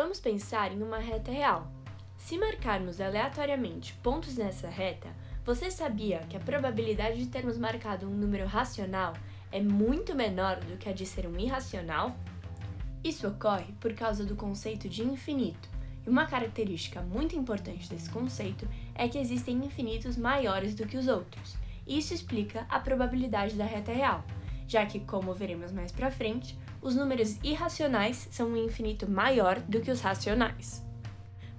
Vamos pensar em uma reta real. Se marcarmos aleatoriamente pontos nessa reta, você sabia que a probabilidade de termos marcado um número racional é muito menor do que a de ser um irracional? Isso ocorre por causa do conceito de infinito, e uma característica muito importante desse conceito é que existem infinitos maiores do que os outros. Isso explica a probabilidade da reta real, já que, como veremos mais pra frente, os números irracionais são um infinito maior do que os racionais.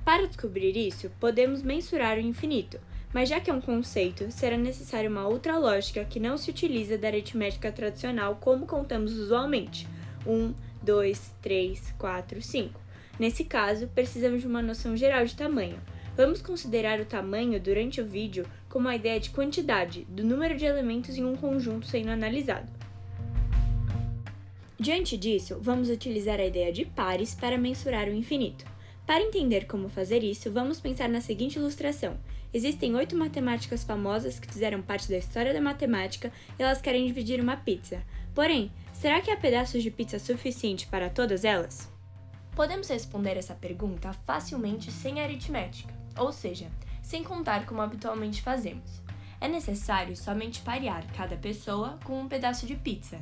Para descobrir isso, podemos mensurar o infinito, mas já que é um conceito, será necessária uma outra lógica que não se utiliza da aritmética tradicional como contamos usualmente: 1, 2, 3, 4, 5. Nesse caso, precisamos de uma noção geral de tamanho. Vamos considerar o tamanho durante o vídeo como a ideia de quantidade, do número de elementos em um conjunto sendo analisado. Diante disso, vamos utilizar a ideia de pares para mensurar o infinito. Para entender como fazer isso, vamos pensar na seguinte ilustração. Existem 8 matemáticas famosas que fizeram parte da história da matemática e elas querem dividir uma pizza. Porém, será que há pedaços de pizza suficiente para todas elas? Podemos responder essa pergunta facilmente sem aritmética, ou seja, sem contar como habitualmente fazemos. É necessário somente parear cada pessoa com um pedaço de pizza.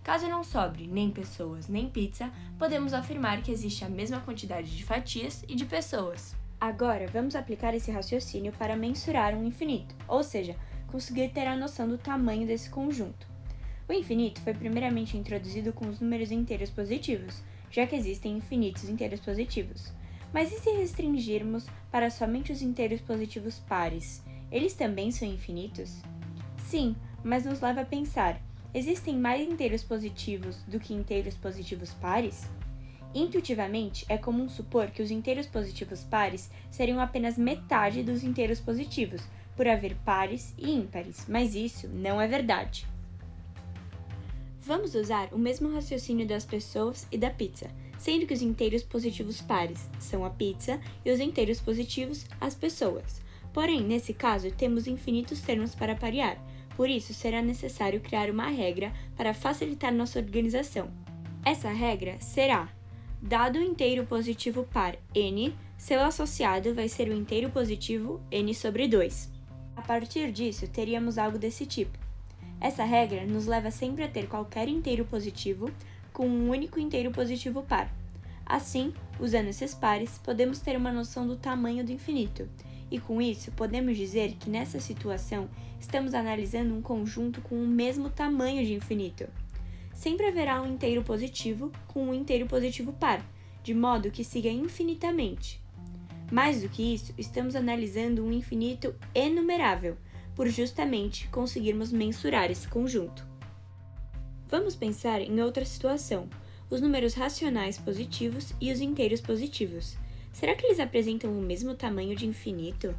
Caso não sobre nem pessoas nem pizza, podemos afirmar que existe a mesma quantidade de fatias e de pessoas. Agora, vamos aplicar esse raciocínio para mensurar um infinito, ou seja, conseguir ter a noção do tamanho desse conjunto. O infinito foi primeiramente introduzido com os números inteiros positivos, já que existem infinitos inteiros positivos. Mas e se restringirmos para somente os inteiros positivos pares? Eles também são infinitos? Sim, mas nos leva a pensar: existem mais inteiros positivos do que inteiros positivos pares? Intuitivamente, é comum supor que os inteiros positivos pares seriam apenas metade dos inteiros positivos, por haver pares e ímpares, mas isso não é verdade. Vamos usar o mesmo raciocínio das pessoas e da pizza, sendo que os inteiros positivos pares são a pizza e os inteiros positivos as pessoas. Porém, nesse caso, temos infinitos termos para parear, por isso será necessário criar uma regra para facilitar nossa organização. Essa regra será: dado o inteiro positivo par n, seu associado vai ser o inteiro positivo n sobre 2. A partir disso, teríamos algo desse tipo. Essa regra nos leva sempre a ter qualquer inteiro positivo com um único inteiro positivo par. Assim, usando esses pares, podemos ter uma noção do tamanho do infinito, e com isso podemos dizer que nessa situação estamos analisando um conjunto com o mesmo tamanho de infinito. Sempre haverá um inteiro positivo com um inteiro positivo par, de modo que siga infinitamente. Mais do que isso, estamos analisando um infinito enumerável, por justamente conseguirmos mensurar esse conjunto. Vamos pensar em outra situação: os números racionais positivos e os inteiros positivos. Será que eles apresentam o mesmo tamanho de infinito?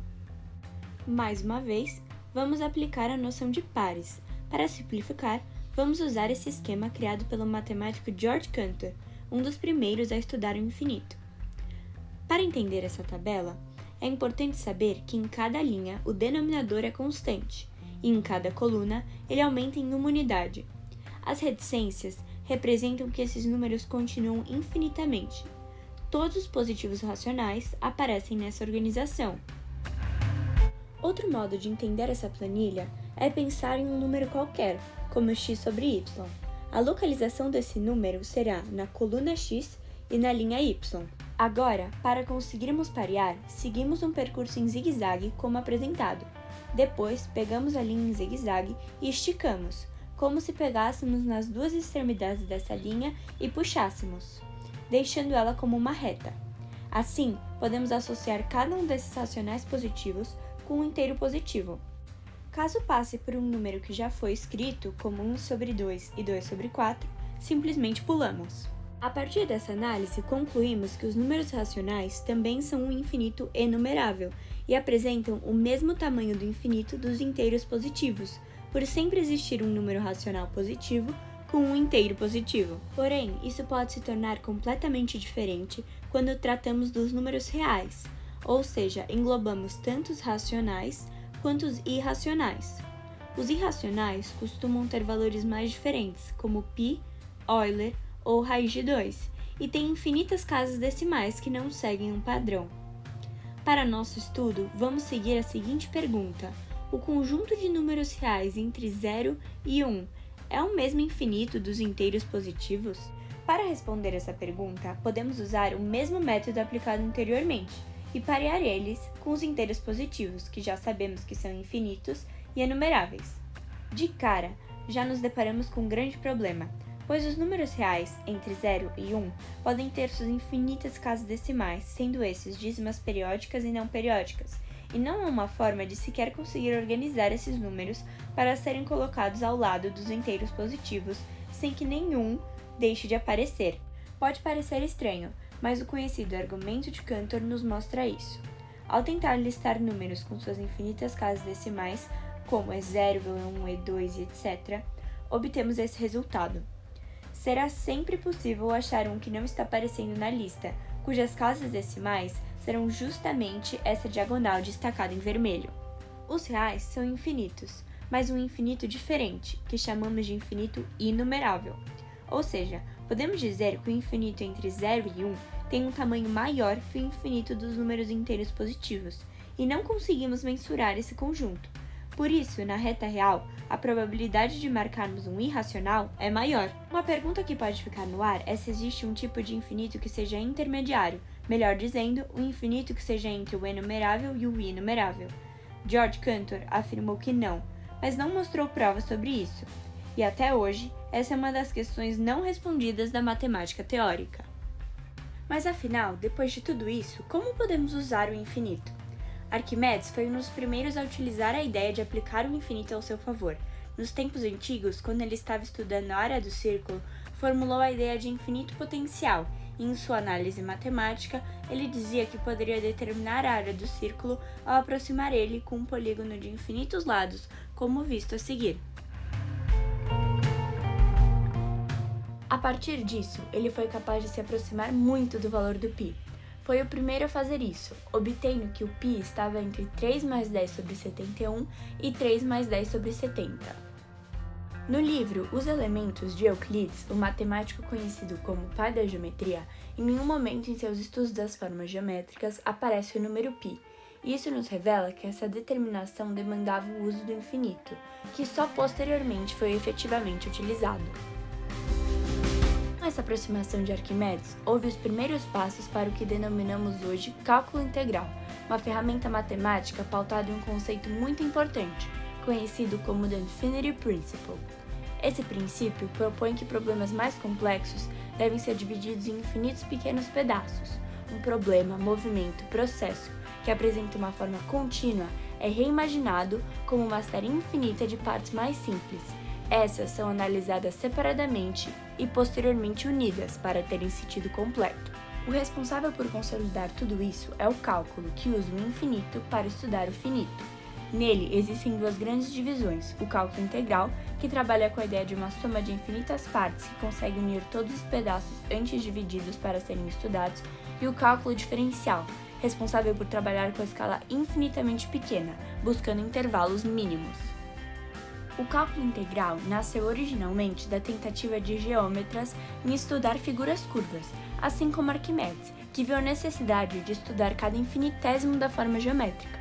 Mais uma vez, vamos aplicar a noção de pares. Para simplificar, vamos usar esse esquema criado pelo matemático George Cantor, um dos primeiros a estudar o infinito. Para entender essa tabela, é importante saber que em cada linha o denominador é constante, e em cada coluna ele aumenta em uma unidade. As reticências representam que esses números continuam infinitamente. Todos os positivos racionais aparecem nessa organização. Outro modo de entender essa planilha é pensar em um número qualquer, como x sobre y. A localização desse número será na coluna x e na linha y. Agora, para conseguirmos parear, seguimos um percurso em zigue-zague como apresentado. Depois, pegamos a linha em zigue-zague e esticamos, como se pegássemos nas duas extremidades dessa linha e puxássemos, deixando ela como uma reta. Assim, podemos associar cada um desses racionais positivos com um inteiro positivo. Caso passe por um número que já foi escrito, como 1 sobre 2 e 2 sobre 4, simplesmente pulamos. A partir dessa análise, concluímos que os números racionais também são um infinito enumerável e apresentam o mesmo tamanho do infinito dos inteiros positivos, por sempre existir um número racional positivo com um inteiro positivo. Porém, isso pode se tornar completamente diferente quando tratamos dos números reais, ou seja, englobamos tanto os racionais quanto os irracionais. Os irracionais costumam ter valores mais diferentes, como π, Euler ou raiz de 2, e tem infinitas casas decimais que não seguem um padrão. Para nosso estudo, vamos seguir a seguinte pergunta: o conjunto de números reais entre 0 e 1 é o mesmo infinito dos inteiros positivos? Para responder essa pergunta, podemos usar o mesmo método aplicado anteriormente e parear eles com os inteiros positivos, que já sabemos que são infinitos e enumeráveis. De cara, já nos deparamos com um grande problema, pois os números reais entre 0 e 1 podem ter suas infinitas casas decimais, sendo esses dízimas periódicas e não periódicas, e não há uma forma de sequer conseguir organizar esses números para serem colocados ao lado dos inteiros positivos sem que nenhum deixe de aparecer. Pode parecer estranho, mas o conhecido argumento de Cantor nos mostra isso. Ao tentar listar números com suas infinitas casas decimais, como E0, E1, E2 e etc., obtemos esse resultado. Será sempre possível achar um que não está aparecendo na lista, cujas casas decimais serão justamente essa diagonal destacada em vermelho. Os reais são infinitos, mas um infinito diferente, que chamamos de infinito inumerável. Ou seja, podemos dizer que o infinito entre 0 e 1 tem um tamanho maior que o infinito dos números inteiros positivos, e não conseguimos mensurar esse conjunto. Por isso, na reta real, a probabilidade de marcarmos um irracional é maior. Uma pergunta que pode ficar no ar é se existe um tipo de infinito que seja intermediário, melhor dizendo, um infinito que seja entre o enumerável e o inumerável. George Cantor afirmou que não, mas não mostrou provas sobre isso. E até hoje, essa é uma das questões não respondidas da matemática teórica. Mas afinal, depois de tudo isso, como podemos usar o infinito? Arquimedes foi um dos primeiros a utilizar a ideia de aplicar o infinito ao seu favor. Nos tempos antigos, quando ele estava estudando a área do círculo, formulou a ideia de infinito potencial, e em sua análise matemática, ele dizia que poderia determinar a área do círculo ao aproximar ele com um polígono de infinitos lados, como visto a seguir. A partir disso, ele foi capaz de se aproximar muito do valor do π. Foi o primeiro a fazer isso, obtendo que o π estava entre 3 mais 10 sobre 71 e 3 mais 10 sobre 70. No livro Os Elementos de Euclides, o matemático conhecido como pai da geometria, em nenhum momento em seus estudos das formas geométricas aparece o número π. Isso nos revela que essa determinação demandava o uso do infinito, que só posteriormente foi efetivamente utilizado. Com essa aproximação de Arquimedes, houve os primeiros passos para o que denominamos hoje cálculo integral, uma ferramenta matemática pautada em um conceito muito importante, conhecido como The Infinity Principle. Esse princípio propõe que problemas mais complexos devem ser divididos em infinitos pequenos pedaços. Um problema, movimento, processo que apresenta uma forma contínua é reimaginado como uma série infinita de partes mais simples. Essas são analisadas separadamente e posteriormente unidas para terem sentido completo. O responsável por consolidar tudo isso é o cálculo, que usa o infinito para estudar o finito. Nele existem duas grandes divisões: o cálculo integral, que trabalha com a ideia de uma soma de infinitas partes que consegue unir todos os pedaços antes divididos para serem estudados, e o cálculo diferencial, responsável por trabalhar com a escala infinitamente pequena, buscando intervalos mínimos. O cálculo integral nasceu originalmente da tentativa de geômetras em estudar figuras curvas, assim como Arquimedes, que viu a necessidade de estudar cada infinitésimo da forma geométrica.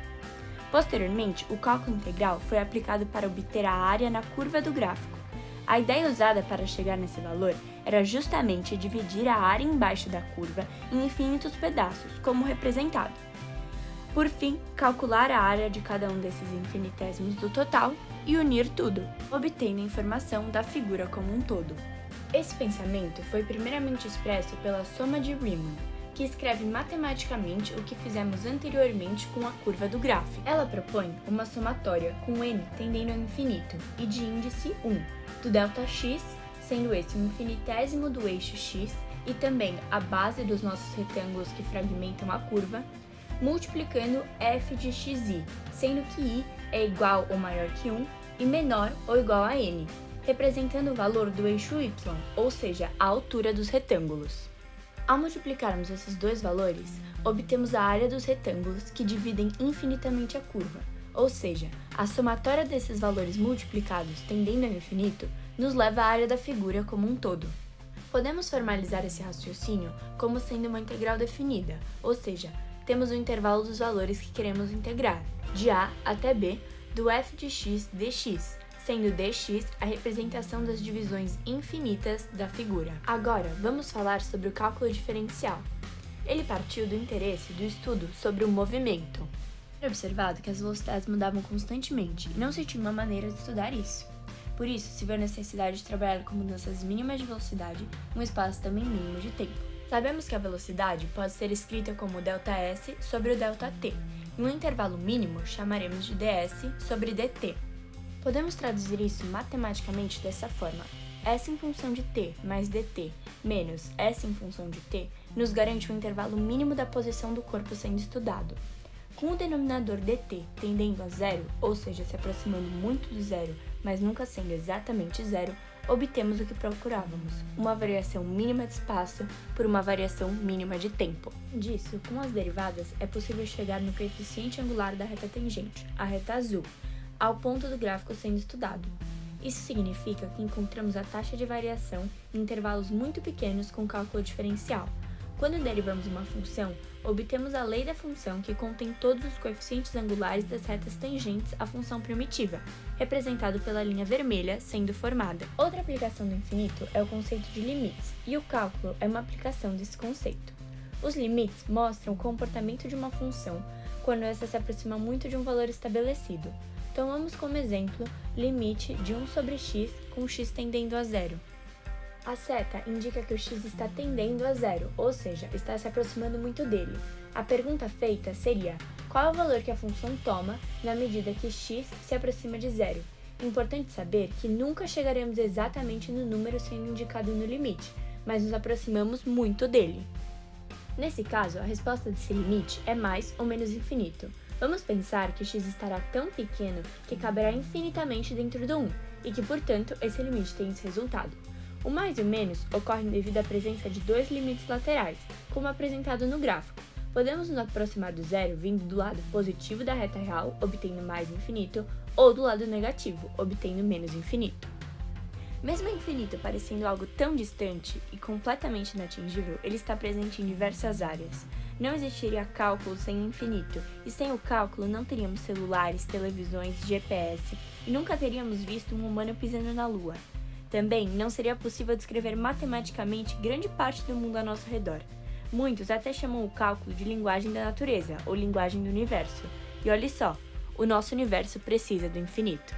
Posteriormente, o cálculo integral foi aplicado para obter a área na curva do gráfico. A ideia usada para chegar nesse valor era justamente dividir a área embaixo da curva em infinitos pedaços, como representado. Por fim, calcular a área de cada um desses infinitésimos do total e unir tudo, obtendo a informação da figura como um todo. Esse pensamento foi primeiramente expresso pela soma de Riemann, que escreve matematicamente o que fizemos anteriormente com a curva do gráfico. Ela propõe uma somatória com n tendendo ao infinito e de índice 1, do delta-x, sendo esse um infinitésimo do eixo x e também a base dos nossos retângulos que fragmentam a curva, multiplicando f de xi, sendo que i é igual ou maior que 1 e menor ou igual a n, representando o valor do eixo y, ou seja, a altura dos retângulos. Ao multiplicarmos esses dois valores, obtemos a área dos retângulos que dividem infinitamente a curva, ou seja, a somatória desses valores multiplicados tendendo ao infinito nos leva à área da figura como um todo. Podemos formalizar esse raciocínio como sendo uma integral definida, ou seja, temos o intervalo dos valores que queremos integrar, de a até b, do f de x dx, sendo dx a representação das divisões infinitas da figura. Agora, vamos falar sobre o cálculo diferencial. Ele partiu do interesse do estudo sobre o movimento. Foi observado que as velocidades mudavam constantemente e não se tinha uma maneira de estudar isso. Por isso, se vê a necessidade de trabalhar com mudanças mínimas de velocidade em um espaço também mínimo de tempo. Sabemos que a velocidade pode ser escrita como ΔS sobre o ΔT. Em um intervalo mínimo, chamaremos de ds sobre dt. Podemos traduzir isso matematicamente dessa forma. S em função de t mais dt menos S em função de t nos garante um intervalo mínimo da posição do corpo sendo estudado. Com o denominador dt tendendo a zero, ou seja, se aproximando muito do zero, mas nunca sendo exatamente zero, obtemos o que procurávamos, uma variação mínima de espaço por uma variação mínima de tempo. Disso, com as derivadas, é possível chegar no coeficiente angular da reta tangente, a reta azul, ao ponto do gráfico sendo estudado. Isso significa que encontramos a taxa de variação em intervalos muito pequenos com cálculo diferencial. Quando derivamos uma função, obtemos a lei da função que contém todos os coeficientes angulares das retas tangentes à função primitiva, representado pela linha vermelha sendo formada. Outra aplicação do infinito é o conceito de limites, e o cálculo é uma aplicação desse conceito. Os limites mostram o comportamento de uma função quando essa se aproxima muito de um valor estabelecido. Tomamos como exemplo limite de 1 sobre x com x tendendo a zero. A seta indica que o x está tendendo a zero, ou seja, está se aproximando muito dele. A pergunta feita seria: qual é o valor que a função toma na medida que x se aproxima de zero? Importante saber que nunca chegaremos exatamente no número sendo indicado no limite, mas nos aproximamos muito dele. Nesse caso, a resposta desse limite é mais ou menos infinito. Vamos pensar que x estará tão pequeno que caberá infinitamente dentro do 1, e que, portanto, esse limite tem esse resultado. O mais e o menos ocorrem devido à presença de dois limites laterais, como apresentado no gráfico. Podemos nos aproximar do zero vindo do lado positivo da reta real, obtendo mais infinito, ou do lado negativo, obtendo menos infinito. Mesmo o infinito parecendo algo tão distante e completamente inatingível, ele está presente em diversas áreas. Não existiria cálculo sem infinito, e sem o cálculo não teríamos celulares, televisões, GPS, e nunca teríamos visto um humano pisando na Lua. Também não seria possível descrever matematicamente grande parte do mundo ao nosso redor. Muitos até chamam o cálculo de linguagem da natureza, ou linguagem do universo. E olhe só, o nosso universo precisa do infinito.